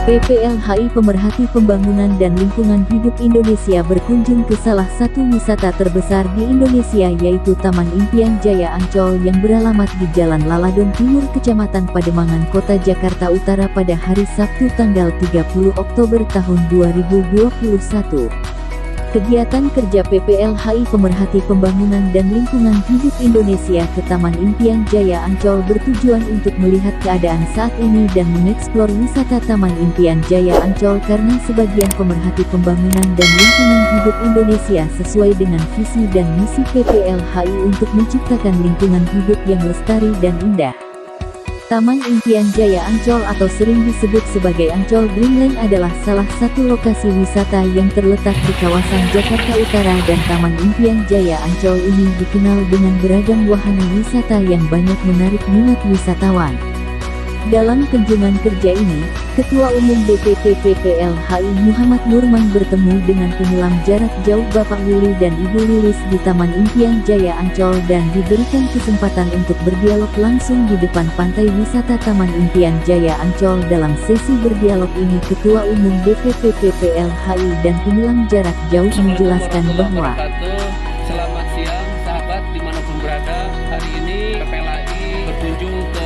PPLHI Pemerhati Pembangunan dan Lingkungan Hidup Indonesia berkunjung ke salah satu wisata terbesar di Indonesia yaitu Taman Impian Jaya Ancol yang beralamat di Jalan Laladon Timur Kecamatan Pademangan Kota Jakarta Utara pada hari Sabtu tanggal 30 Oktober tahun 2021. Kegiatan kerja PPLHI Pemerhati Pembangunan dan Lingkungan Hidup Indonesia ke Taman Impian Jaya Ancol bertujuan untuk melihat keadaan saat ini dan mengeksplor wisata Taman Impian Jaya Ancol karena sebagian pemerhati pembangunan dan lingkungan hidup Indonesia sesuai dengan visi dan misi PPLHI untuk menciptakan lingkungan hidup yang lestari dan indah. Taman Impian Jaya Ancol atau sering disebut sebagai Ancol Dreamland adalah salah satu lokasi wisata yang terletak di kawasan Jakarta Utara dan Taman Impian Jaya Ancol ini dikenal dengan beragam wahana wisata yang banyak menarik minat wisatawan. Dalam kunjungan kerja ini, Ketua Umum DPP PPLHI Muhammad Nurman bertemu dengan penyelam jarak jauh Bapak Willy dan Ibu Lilis di Taman Impian Jaya Ancol dan diberikan kesempatan untuk berdialog langsung di depan pantai wisata Taman Impian Jaya Ancol. Dalam sesi berdialog ini Ketua Umum DPP PPLHI dan penyelam jarak jauh menjelaskan bahwa selamat siang sahabat dimanapun berada. Hari ini PPLHI berkunjung ke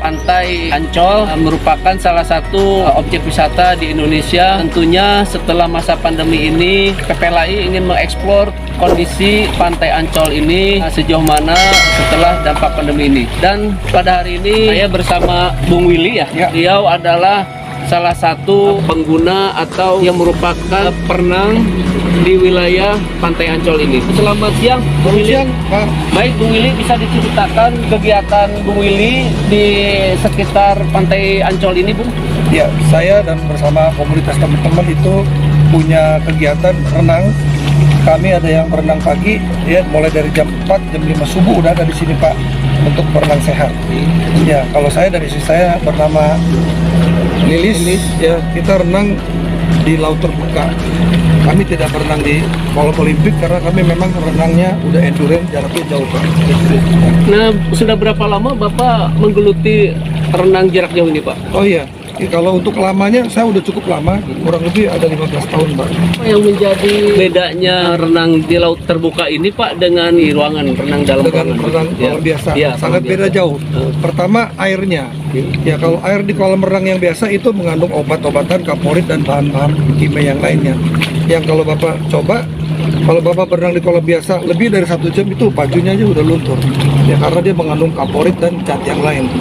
Pantai Ancol, merupakan salah satu objek wisata di Indonesia. Tentunya setelah masa pandemi ini, PPLHI ingin mengeksplor kondisi Pantai Ancol ini sejauh mana setelah dampak pandemi ini. Dan pada hari ini saya bersama Bung Willy ya. Beliau adalah salah satu pengguna atau yang merupakan perenang di wilayah Pantai Ancol ini. Selamat siang, Bung Willy. Pak. Baik, Bung Willy, bisa diceritakan kegiatan Bung Willy di sekitar Pantai Ancol ini, Bung? Ya, saya dan bersama komunitas teman-teman itu punya kegiatan renang. Kami ada yang berenang pagi, ya mulai dari jam 4, jam 5 subuh udah ada di sini Pak untuk berenang sehat. Ya, kalau saya dari sisi saya bernama Lilis, ya kita renang di laut terbuka. Kami tidak berenang di kolam olimpik karena kami memang renangnya udah endurance, jaraknya jauh Pak. Nah, sudah berapa lama Bapak menggeluti renang jarak jauh ini, Pak? Oh iya, kalau untuk lamanya saya udah cukup lama, kurang lebih ada 15 tahun Pak. Apa yang menjadi bedanya renang di laut terbuka ini, Pak, dengan di ruangan renang dalam Dengan renang kolam biasa, Ya, sangat beda jauh. Pertama airnya, ya kalau air di kolam renang yang biasa itu mengandung obat-obatan, kaporit dan bahan-bahan kimia yang lainnya. Yang kalau Bapak coba, kalau Bapak berenang di kolam biasa lebih dari 1 jam itu bajunya aja udah luntur. Ya karena dia mengandung kaporit dan zat yang lain.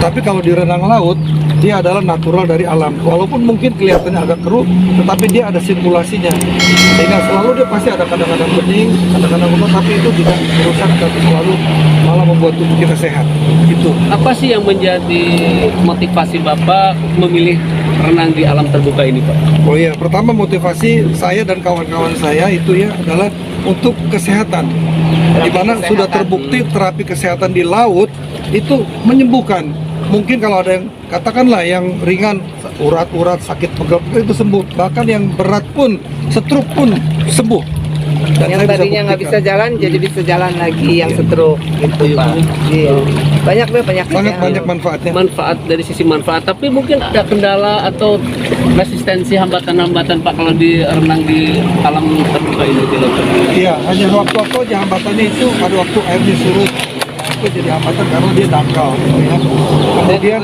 Tapi kalau di renang laut, dia adalah natural dari alam. Walaupun mungkin kelihatannya agak keruh, tetapi dia ada sirkulasinya. Sehingga selalu dia pasti ada kadang-kadang bening, kadang-kadang kotor, tapi itu tidak merusak, tapi selalu malah membuat tubuh kita sehat. Itu. Apa sih yang menjadi motivasi Bapak memilih renang di alam terbuka ini, Pak? Oh iya, pertama motivasi saya dan kawan-kawan saya itu ya adalah untuk kesehatan. Di mana sudah terbukti terapi kesehatan di laut itu menyembuhkan. Mungkin kalau ada yang katakanlah yang ringan, urat-urat, sakit pegel-pegel itu sembuh. Bahkan yang berat pun, stroke pun sembuh. Dan yang tadinya nggak bisa jalan jadi bisa jalan lagi, yang stroke gitu Pak. Iya. Banyak sangat banyak manfaatnya. Manfaat dari sisi manfaat, tapi mungkin ada kendala atau resistensi hambatan-hambatan Pak kalau di renang di alam terbuka ini di laut terbuka. Iya, hanya waktu-waktu aja hambatannya itu pada waktu airnya surut. Itu jadi hambatan karena dia dangkal. Ya. Kemudian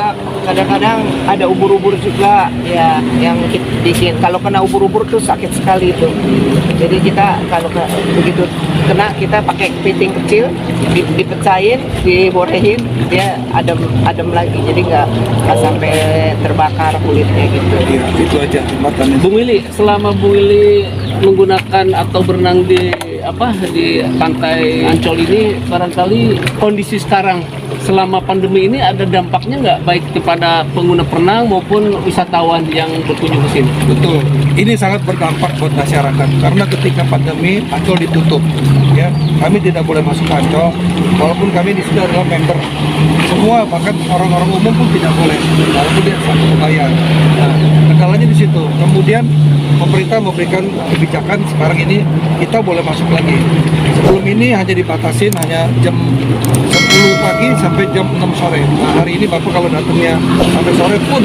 kadang-kadang ada ubur-ubur juga ya, yang bikin kalau kena ubur-ubur tuh sakit sekali itu. Jadi kita kalau begitu kena, kita pakai kepiting kecil, dipecahin, diborehin, dia adem lagi. Jadi nggak sampai terbakar kulitnya gitu. iya, itu aja hambatannya. Bung Willy, selama Bung Willy menggunakan atau berenang di Pantai Ancol ini, barangkali kondisi sekarang selama pandemi ini ada dampaknya nggak baik kepada pengguna perenang maupun wisatawan yang berkunjung ke sini? Betul, ini sangat berdampak buat masyarakat karena ketika pandemi Ancol ditutup, ya kami tidak boleh masuk ke Ancol, walaupun kami di sini adalah member semua, bahkan orang-orang umum pun tidak boleh, walaupun dia satu bayar. Nah, kendalanya di situ. Kemudian pemerintah memberikan kebijakan sekarang ini kita boleh masuk lagi. Sebelum ini hanya dibatasin hanya jam 10 pagi sampai sampai jam 6 sore. Nah, hari ini Bapak kalau datangnya sampai sore pun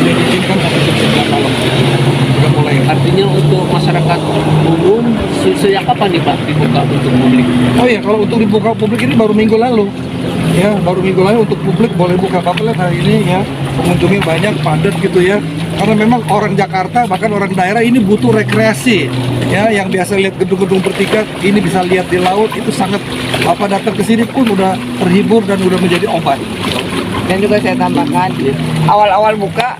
diizinkan sampai jam 9 malam. Sudah mulai. Artinya untuk masyarakat umum sejak kapan nih Pak dibuka untuk publik? Oh iya, kalau untuk dibuka publik ini baru minggu lalu. Ya, baru minggu lalu untuk publik boleh buka. Bapak lihat hari ini ya, pengunjungnya banyak, padat gitu ya. Karena memang orang Jakarta, bahkan orang daerah ini butuh rekreasi. Ya, yang biasa lihat gedung-gedung bertingkat, ini bisa lihat di laut, itu sangat, Bapak datang ke sini pun udah terhibur dan udah menjadi obat. Dan juga saya tambahkan, awal-awal buka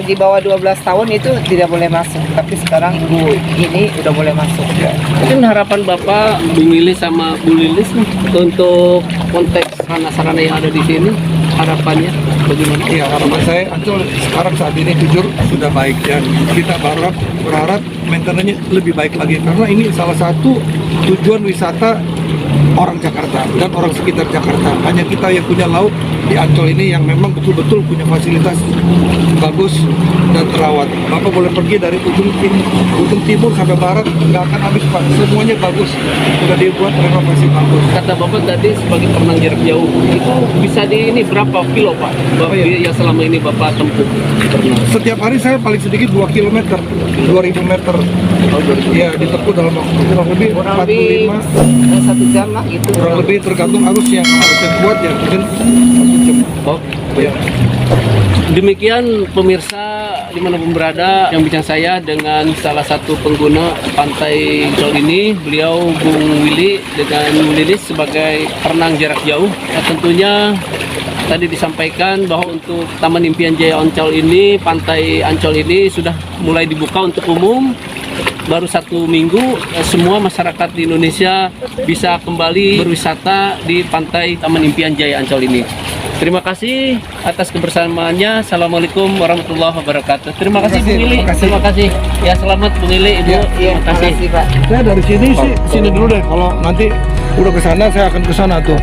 di bawah 12 tahun itu tidak boleh masuk, tapi sekarang ibu ini udah boleh masuk. Mungkin harapan Bapak Bung Willy sama Bu Lilis nih, untuk konteks sarana-sarana yang ada di sini, harapannya bagaimana? Iya, harapan saya Ancol sekarang saat ini jujur sudah baik ya. Kita berharap maintenance-nya lebih baik lagi karena ini salah satu tujuan wisata orang Jakarta dan orang sekitar Jakarta. Hanya kita yang punya laut di Ancol ini yang memang betul-betul punya fasilitas bagus dan terawat. Bapak boleh pergi dari ujung timur sampai barat, nggak akan habis Pak. Semuanya bagus, sudah dibuat renovasi bagus. Kata Bapak tadi sebagai perenang jarak jauh, itu bisa di ini berapa kilo Pak? Bapak yang selama ini Bapak tempuh berenang? Setiap hari saya paling sedikit 2 km, 2000 meter. Ya, ditempuh dalam waktu kurang lebih 45 1 jam lah gitu. kurang lebih tergantung arus yang kuat ya, mungkin 1 jam. Oh, Ya. demikian pemirsa dimanapun berada yang bincang saya dengan salah satu pengguna pantai Ancol ini, beliau Bung Willy dengan Bu Lilis sebagai perenang jarak jauh. Nah, tentunya tadi disampaikan bahwa untuk Taman Impian Jaya Ancol ini, pantai Ancol ini sudah mulai dibuka untuk umum. Baru 1 minggu semua masyarakat di Indonesia bisa kembali berwisata di pantai Taman Impian Jaya Ancol ini. Terima kasih atas kebersamaannya. Assalamualaikum warahmatullahi wabarakatuh. Terima kasih Bung Willy. Terima kasih. Ya, selamat Bung Willy, Ibu. Terima kasih. Pak. Saya dari sini sih sini dulu deh. Kalau nanti udah ke sana saya akan ke sana tuh.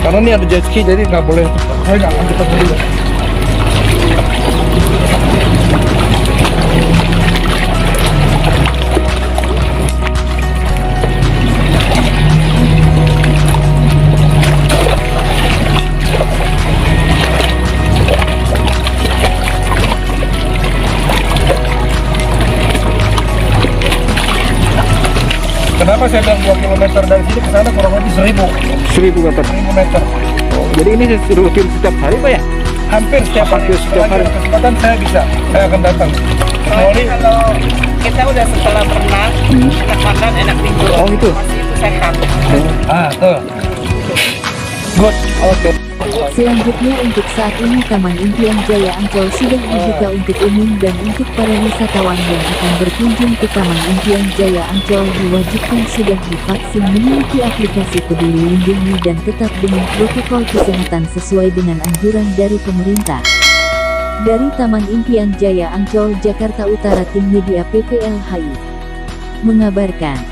Karena ini ada jet ski jadi nggak boleh. Saya nggak akan kita dulu. Kenapa saya bilang 2 km dari sini ke sana kurang lebih 1000 meter. 1000 meter. Oh, jadi ini rutin setiap hari Pak ya? Hampir setiap hari. Setiap hari. Selagi ada kesempatan saya akan datang. Soalnya kalau kita udah setelah berenang, enak makan, enak tidur. Oh, gitu. Masih itu sehat. Tuh. Good. Oke. Selanjutnya untuk saat ini Taman Impian Jaya Ancol sudah dibuka untuk umum dan untuk para wisatawan yang akan berkunjung ke Taman Impian Jaya Ancol diwajibkan sudah divaksin, memiliki aplikasi Peduli Lindungi dan tetap dengan protokol kesehatan sesuai dengan anjuran dari pemerintah. Dari Taman Impian Jaya Ancol, Jakarta Utara, Tim Media PPLHI mengabarkan.